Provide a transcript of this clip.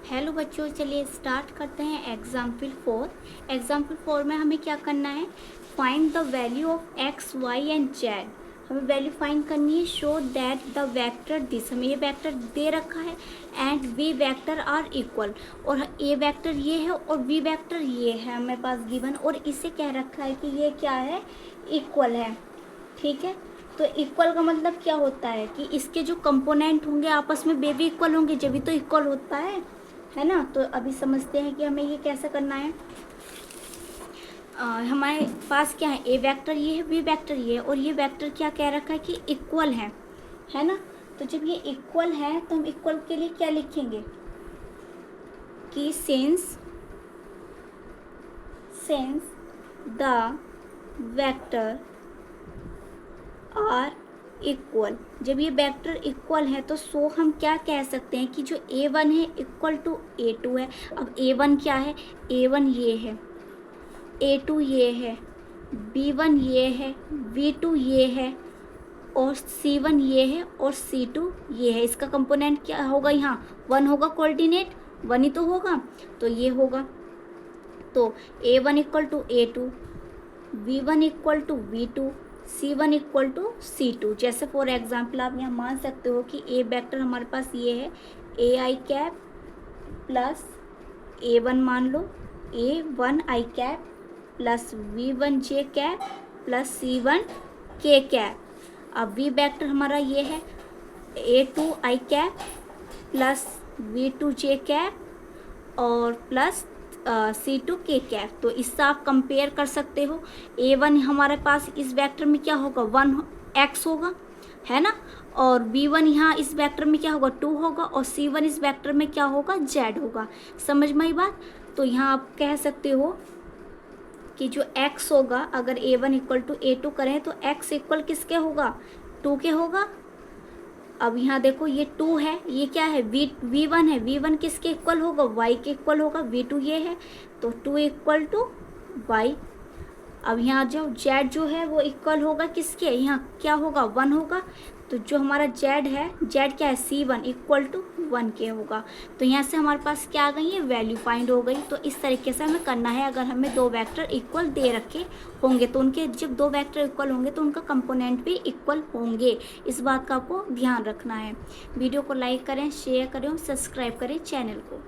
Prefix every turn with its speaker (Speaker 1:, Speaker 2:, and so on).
Speaker 1: Hello बच्चों, चलिए start करते हैं एग्जाम्पल 4 में हमें क्या करना है। Find the value of X Y and Z. हमें वैल्यू फाइंड करनी है। Show that the vector this, हमें ये वेक्टर दे रखा है and we vector are equal, और ए वेक्टर ये है और वी वेक्टर ये है हमारे पास गिवन, और इसे कह रखा है कि ये क्या है, इक्वल है। ठीक है, तो इक्वल का मतलब क्या होता है कि इसके जो कंपोनेंट होंगे आपस में वे भी इक्वल होंगे, जब भी तो इक्वल होता है ना। तो अभी समझते हैं कि हमें ये कैसे करना है। हमारे पास क्या है, ए वेक्टर ये है, बी वेक्टर ये है, और ये वेक्टर क्या कह रखा है कि इक्वल है ना। तो जब ये इक्वल है तो हम इक्वल के लिए क्या लिखेंगे कि since the vector are equal, जब ये वेक्टर इक्वल है तो सो हम क्या कह सकते हैं कि जो a1 है इक्वल टू a2 है। अब a1 क्या है, a1 ये है, a2 ये है, b1 ये है, b2 ये है, और c1 ये है, और c2 ये है। इसका कंपोनेंट क्या होगा, यहाँ 1 होगा, कोऑर्डिनेट 1 ही तो होगा, तो ये होगा। तो a1 equal to a2, b1 equal to b2, c1 equal to c2। जैसे फॉर एग्जाम्पल आप यहाँ मान सकते हो कि ए वेक्टर हमारे पास ये है, ए आई कैप प्लस a1 मान लो, a1 आई कैप प्लस v1 जे कैप प्लस c1 के कैप। अब वी वेक्टर हमारा ये है, a2 आई कैप प्लस v2 जे कैप और प्लस c2 के कैप। तो इससे आप कंपेयर कर सकते हो। a1 हमारे पास इस वेक्टर में क्या होगा, 1x होगा, है ना, और b1 यहाँ इस वेक्टर में क्या होगा, 2 होगा, और c1 इस वेक्टर में क्या होगा, z होगा। समझ में आई बात। तो यहाँ आप कह सकते हो कि जो x होगा, अगर a1 इक्वल टू a2 करें तो x इक्वल किसके होगा, 2 के होगा। अब यहाँ देखो ये 2 है, ये क्या है, v1 है, v1 किसके इक्वल होगा, y के इक्वल होगा, v2 ये है, तो 2 इक्वल टू y। अब यहाँ जो z जो है वो इक्वल होगा किसके, यहाँ क्या होगा, 1 होगा। तो जो हमारा z है, z क्या है, c1 इक्वल टू 1 के होगा। तो यहाँ से हमारे पास क्या आ गई है, वैल्यू फाइंड हो गई। तो इस तरीके से हमें करना है। अगर हमें दो वेक्टर इक्वल दे रखे होंगे तो उनके, जब दो वेक्टर इक्वल होंगे तो उनका कंपोनेंट भी इक्वल होंगे। इस बात का आपको ध्यान रखना है। वीडियो को लाइक करें, शेयर करें और सब्सक्राइब करें चैनल को।